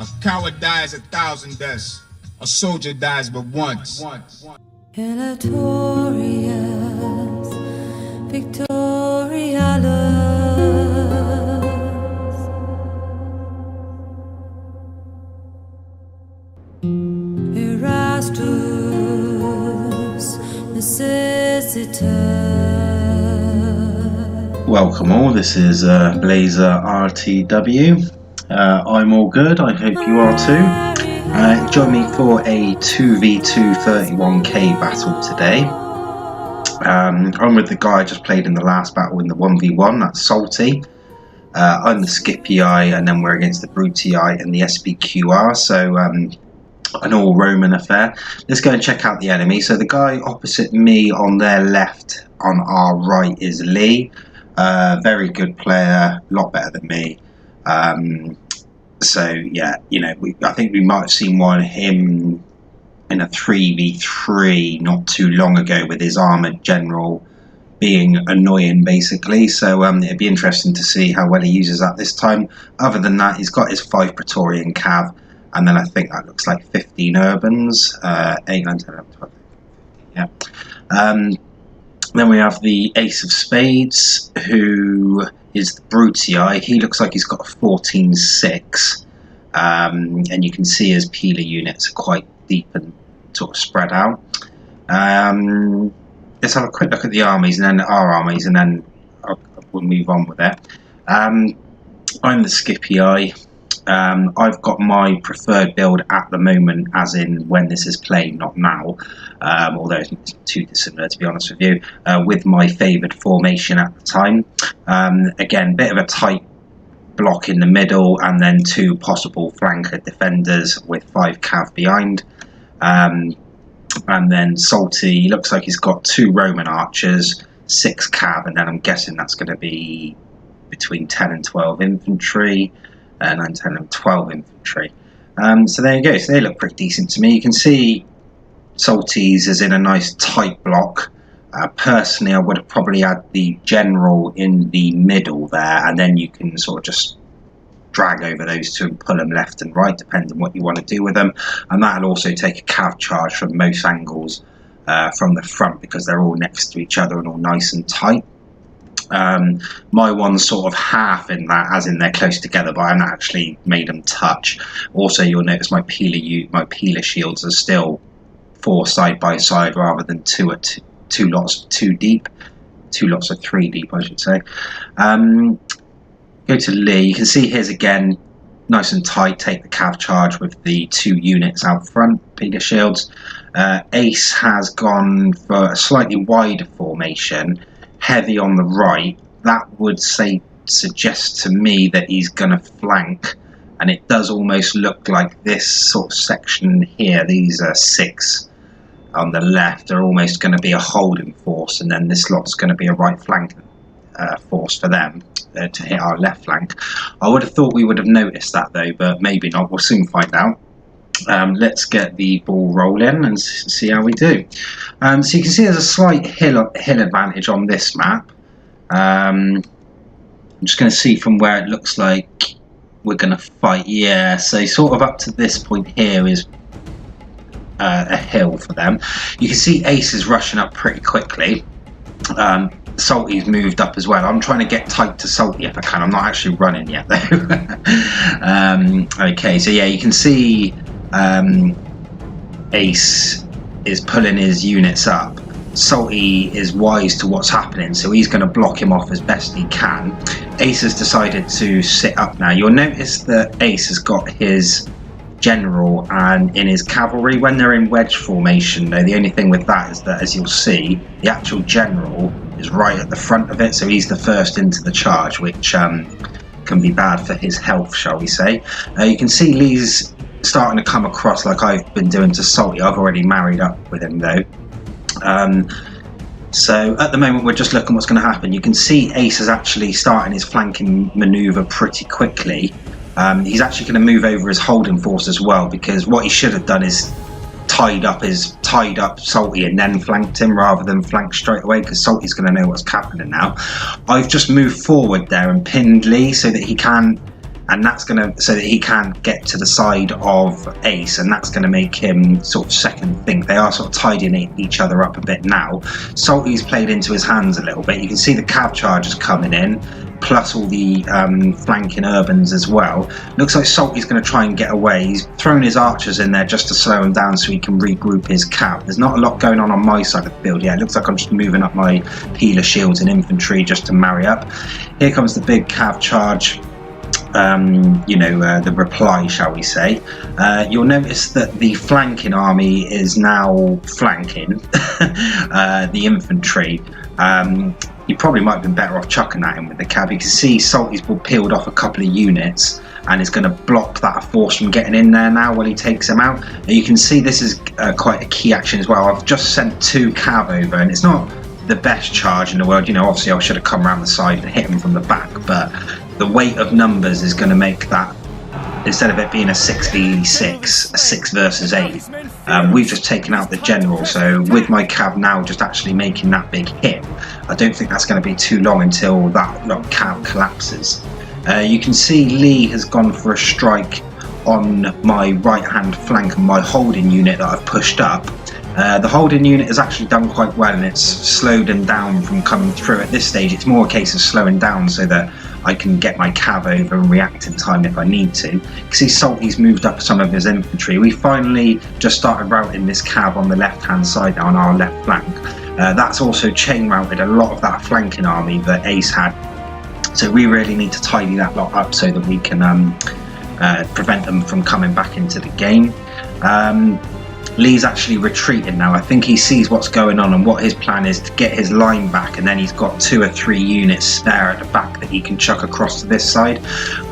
A coward dies 1,000 deaths. A soldier dies but once. Notorious Victorialus, Erastus Necessitas. Welcome all, this is Blaezer RTW. I'm all good, I hope you are too. Join me for a 2v2 31k battle today. I'm with the guy I just played in the last battle in the 1v1, that's Salty. I'm the Skippy and then we're against the Brutii and the SBQR, so an all Roman affair. Let's go and check out the enemy. So the guy opposite me on their left, on our right, is Lee. Very good player, a lot better than me. So yeah, you know, I think we might have seen one of him in a 3v3 not too long ago with his armoured general being annoying basically. So it'd be interesting to see how well he uses that this time. Other than that, he's got his 5 Praetorian Cav, and then I think that looks like 15 Urbans, 8, 9, 10, 11, 12, 15, yeah. Then we have the Ace of Spades, who is the Brutii. He looks like he's got a 14-6, and you can see his peeler units are quite deep and sort of spread out. Let's have a quick look at the armies and then our armies, and then we'll move on with it. I'm the Skippy. I've got my preferred build at the moment, as in when this is played, not now, although it's not too dissimilar to be honest with you, with my favoured formation at the time. Again, bit of a tight block in the middle, and then 2 possible flanker defenders with 5 cav behind. And then Salty looks like he's got 2 Roman archers, 6 cav, and then I'm guessing that's going to be between 10 and 12 infantry. 9, 10 and 12 infantry. So there you go, so they look pretty decent to me. You can see Salty's is in a nice tight block. Personally, I would have probably had the general in the middle there, and then you can sort of just drag over those 2 and pull them left and right, depending on what you want to do with them. And that'll also take a cav charge from most angles from the front, because they're all next to each other and all nice and tight. My one's sort of half in that, as in they're close together, but I haven't actually made them touch. Also, you'll notice my peeler shields are still 4 side by side rather than 2 lots of 2 deep, 2 lots of 3 deep, I should say. Go to Lee. You can see his again, nice and tight. Take the cav charge with the 2 units out front, peeler shields. Ace has gone for a slightly wider formation, heavy on the right. That would suggest to me that he's going to flank, and it does almost look like this sort of section here, these are 6 on the left, are almost going to be a holding force, and then this lot's going to be a right flank force for them to hit our left flank. I would have thought we would have noticed that though, but maybe not. We'll soon find out. Let's get the ball rolling and see how we do. So you can see there's a slight hill advantage on this map. I'm just going to see from where it looks like we're going to fight. Yeah, so sort of up to this point here is a hill for them. You can see Ace is rushing up pretty quickly. Salty's moved up as well. I'm trying to get tight to Salty if I can. I'm not actually running yet though. Okay, so yeah, you can see Ace is pulling his units up. Salty is wise to what's happening, so he's going to block him off as best he can. Ace has decided to sit up now. You'll notice that Ace has got his general and in his cavalry. When they're in wedge formation though, the only thing with that is that, as you'll see, the actual general is right at the front of it, so he's the first into the charge, which can be bad for his health, shall we say. You can see Lee's starting to come across like I've been doing to Salty. I've already married up with him though. So at the moment we're just looking what's going to happen. You can see Ace is actually starting his flanking manoeuvre pretty quickly. He's actually going to move over his holding force as well, because what he should have done is tied up Salty and then flanked him rather than flank straight away, because Salty's going to know what's happening now. I've just moved forward there and pinned Lee so that he can't and that's going to, so that he can't get to the side of Ace, and that's going to make him sort of second think. They are sort of tidying each other up a bit now. Salty's played into his hands a little bit. You can see the cav chargers coming in, plus all the flanking urbans as well. Looks like Salty's going to try and get away. He's thrown his archers in there just to slow him down so he can regroup his cav. There's not a lot going on my side of the field yet. It looks like I'm just moving up my healer shields and infantry just to marry up. Here comes the big cav charge. The reply, shall we say. You'll notice that the flanking army is now flanking the infantry. You probably might have been better off chucking that in with the cav. You can see Salty's peeled off a couple of units and is going to block that force from getting in there now while he takes them out. And you can see this is quite a key action as well. I've just sent 2 cav over, and it's not the best charge in the world. Obviously I should have come around the side and hit him from the back, but the weight of numbers is going to make that, instead of it being a 6v6, a 6 versus 8, we've just taken out the general. So with my cav now just actually making that big hit, I don't think that's going to be too long until that cav collapses. You can see Lee has gone for a strike on my right hand flank and my holding unit that I've pushed up. The holding unit has actually done quite well, and it's slowed him down from coming through. At this stage it's more a case of slowing down so that I can get my cav over and react in time if I need to. You can see Salty's moved up some of his infantry. We finally just started routing this cav on the left hand side now on our left flank. That's also chain routed a lot of that flanking army that Ace had, so we really need to tidy that lot up so that we can prevent them from coming back into the game. Lee's actually retreating now. I think he sees what's going on and what his plan is to get his line back, and then he's got 2 or 3 units spare at the back that he can chuck across to this side.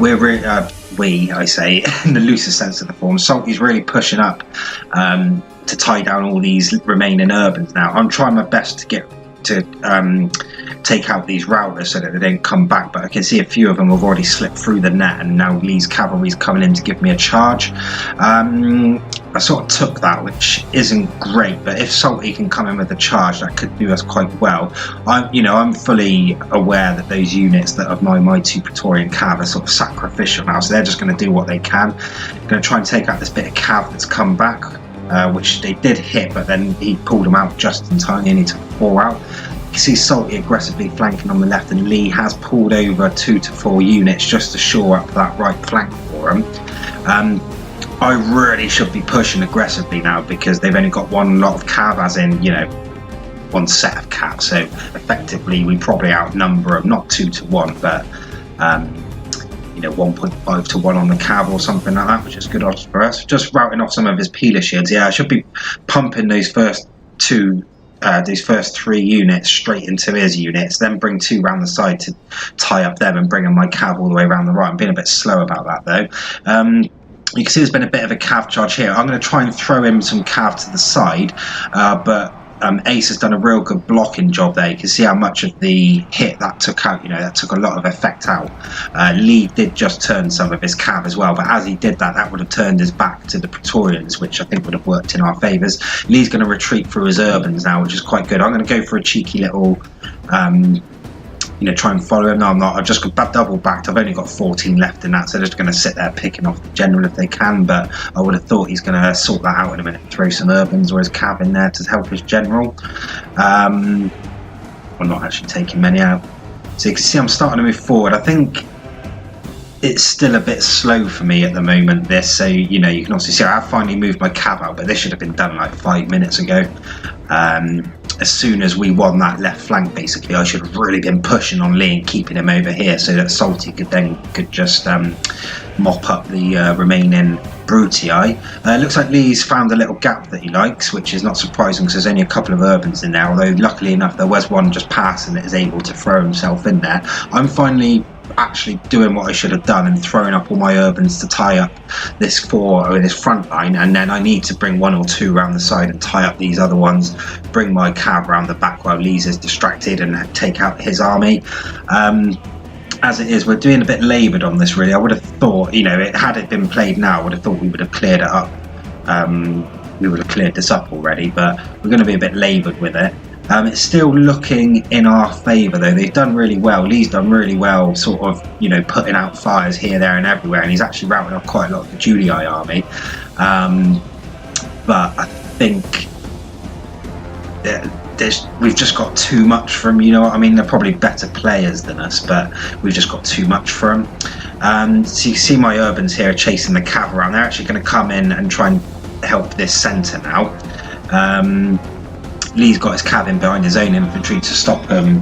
I say in the loosest sense of the form, Salty's really pushing up to tie down all these remaining urbans now. I'm trying my best to get to take out these routers so that they don't come back, but I can see a few of them have already slipped through the net, and now Lee's cavalry's coming in to give me a charge. I sort of took that, which isn't great, but if Salty can come in with a charge, that could do us quite well. I'm fully aware that those units that of my 2 Praetorian cav are sort of sacrificial now, so they're just going to do what they can. Going to try and take out this bit of cav that's come back, which they did hit, but then he pulled them out just in time. He only took 4 out. You can see Salty aggressively flanking on the left, and Lee has pulled over 2 to 4 units just to shore up that right flank for him. I really should be pushing aggressively now because they've only got 1 lot of cav, as in, 1 set of cav. So effectively we probably outnumber them, not 2 to 1, but 1.5 to 1 on the cav or something like that, which is good odds for us. Just routing off some of his peeler shields. Yeah, I should be pumping those first 3 units straight into his units, then bring 2 round the side to tie up them and bring in my cav all the way around the right. I'm being a bit slow about that though. You can see there's been a bit of a cav charge here. I'm going to try and throw him some cav to the side, but Ace has done a real good blocking job there. You can see how much of the hit that took out. That took a lot of effect out. Lee did just turn some of his cav as well, but as he did that, that would have turned his back to the Praetorians, which I think would have worked in our favours. Lee's going to retreat through his urbans now, which is quite good. I'm going to go for a cheeky little try and follow him. No, I'm not. I've just got double backed. I've only got 14 left in that, so they're just going to sit there picking off the general if they can, but I would have thought he's going to sort that out in a minute, throw some urbans or his cav in there to help his general. I'm not actually taking many out. So you can see I'm starting to move forward. I think it's still a bit slow for me at the moment, this, so you can also see I've finally moved my cav out, but this should have been done like 5 minutes ago. As soon as we won that left flank, basically I should have really been pushing on Lee and keeping him over here so that Salty could just mop up the remaining Brutii. Looks like Lee's found a little gap that he likes, which is not surprising because there's only a couple of urbans in there, although luckily enough there was one just passing that is able to throw himself in there. I'm finally actually doing what I should have done and throwing up all my urbans to tie up this front line, and then I need to bring 1 or 2 around the side and tie up these other ones, bring my cav around the back while Lee's is distracted and take out his army. As it is, we're doing a bit laboured on this really. I would have thought, had it been played now, I would have thought we would have cleared it up. We would have cleared this up already, but we're going to be a bit laboured with it. It's still looking in our favour though. They've done really well. Lee's done really well, sort of, you know, putting out fires here, there, and everywhere, and he's actually routed off quite a lot of the Julii army. But I think we've just got too much from, you know what I mean? They're probably better players than us, but we've just got too much for them. So you see my urbans here chasing the cav around. They're actually going to come in and try and help this centre now. Lee's got his cav in behind his own infantry to stop them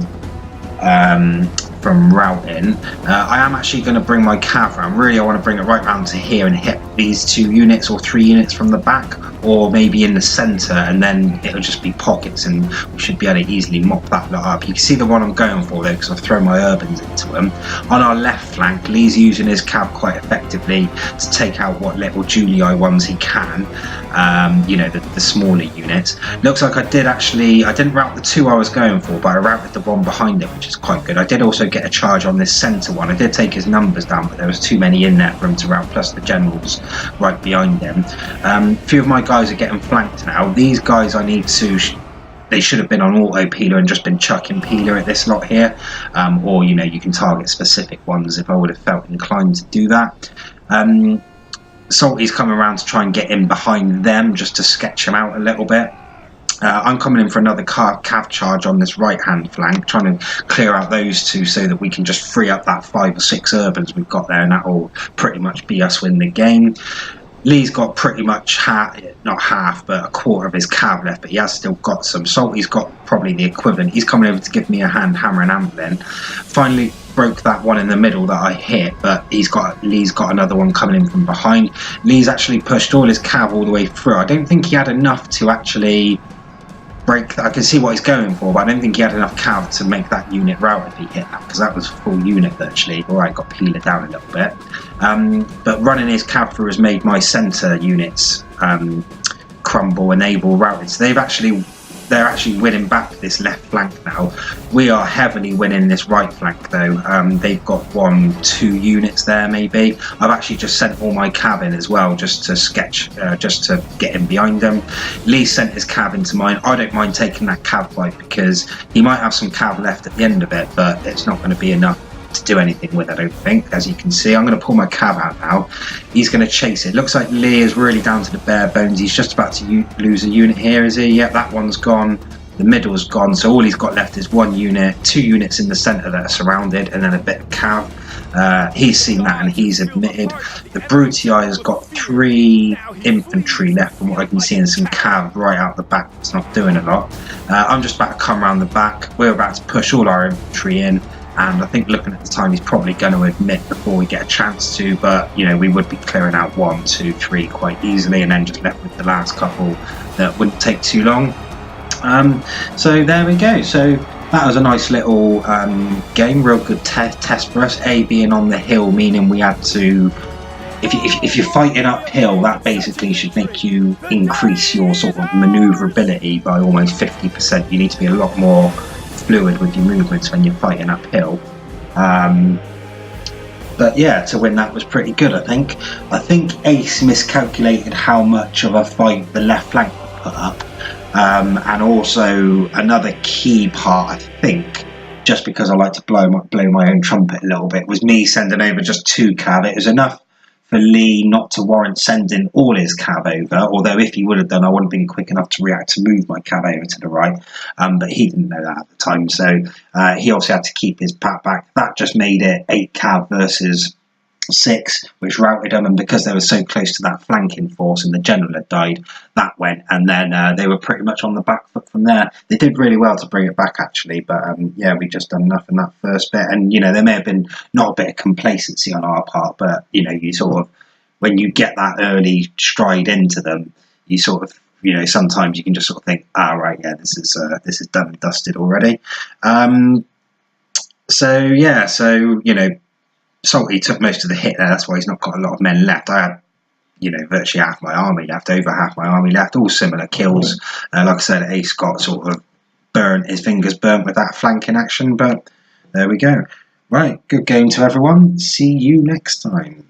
from routing. I am actually going to bring my cav round. Really, I want to bring it right round to here and hit these 2 units or 3 units from the back, or maybe in the centre, and then it'll just be pockets and we should be able to easily mop that lot up. You can see the one I'm going for though, because I've thrown my urbans into them. On our left flank, Lee's using his cav quite effectively to take out what little Julii ones he can, you know, the smaller units. Looks like I didn't route the 2 I was going for, but I routed the one behind it, which is quite good. I did also get a charge on this centre one. I did take his numbers down, but there was too many in there for him to route, plus the generals right behind him. A few of my guys are getting flanked now. These guys I need to... They should have been on auto peeler and just been chucking peeler at this lot here. Or, you know, you can target specific ones if I would have felt inclined to do that. Salty's coming around to try and get in behind them just to sketch them out a little bit. I'm coming in for another cav charge on this right hand flank, trying to clear out those 2 so that we can just free up that 5 or 6 urbans we've got there, and that will pretty much be us win the game. Lee's got pretty much not half, but a quarter of his cav left, but he has still got some. Salty's got probably the equivalent. He's coming over to give me a hand hammer and anviling. Finally broke that one in the middle that I hit, but Lee's got another one coming in from behind. Lee's actually pushed all his cav all the way through. I don't think he had enough to actually break that. I can see what he's going for, but I don't think he had enough cav to make that unit route if he hit that, because that was a full unit virtually. Alright, got peeler down a little bit. But running his cav through has made my centre units crumble and able routed. So they're actually winning back this left flank now. We are heavily winning this right flank though. They've got 1-2 units there maybe. I've actually just sent all my cav in as well, just to sketch, just to get in behind them. Lee sent his cav into mine. I don't mind taking that cav fight because he might have some cav left at the end of it, but it's not going to be enough to do anything with, I don't think. As you can see, I'm going to pull my cav out now. He's going to chase it. Looks like Lee is really down to the bare bones. He's just about to lose a unit here, is he? Yep, that one's gone. The middle's gone, so all he's got left is 1 unit, 2 units in the centre that are surrounded, and then a bit of cav. He's seen that and he's admitted. The Brutii has got 3 infantry left from what I can see, and some cav right out the back. It's not doing a lot. I'm just about to come around the back. We're about to push all our infantry in. And I think looking at the time, he's probably going to admit before we get a chance to, but you know, we would be clearing out 1, 2, 3 quite easily, and then just left with the last couple that wouldn't take too long. So there we go. So that was a nice little game, real good test for us. A being on the hill, meaning we had to, if you're fighting uphill, that basically should make you increase your sort of manoeuvrability by almost 50%. You need to be a lot more fluid with your movements when you're fighting uphill. But yeah, to win that was pretty good, I think. I think Ace miscalculated how much of a fight the left flank would put up. And also another key part, I think, just because I like to blow my own trumpet a little bit, was me sending over just 2 cav. It was enough for Lee not to warrant sending all his cav over, although if he would have done, I wouldn't have been quick enough to react to move my cav over to the right, but he didn't know that at the time, so he also had to keep his pat back. That just made it 8 cav versus 6, which routed them, and because they were so close to that flanking force and the general had died, that went, and then they were pretty much on the back foot from there. They did really well to bring it back actually, but yeah, we just done enough in that first bit, and you know, there may have been not a bit of complacency on our part, but you know, you sort of, when you get that early stride into them, you sort of, you know, sometimes you can just sort of think, right, yeah, this is done and dusted already. So yeah, so you know, Salty took most of the hit there, that's why he's not got a lot of men left. I had, you know, virtually half my army left, over half my army left, all similar kills. Like I said, Ace got sort of his fingers burnt with that flanking action, but there we go. Right, good game to everyone. See you next time.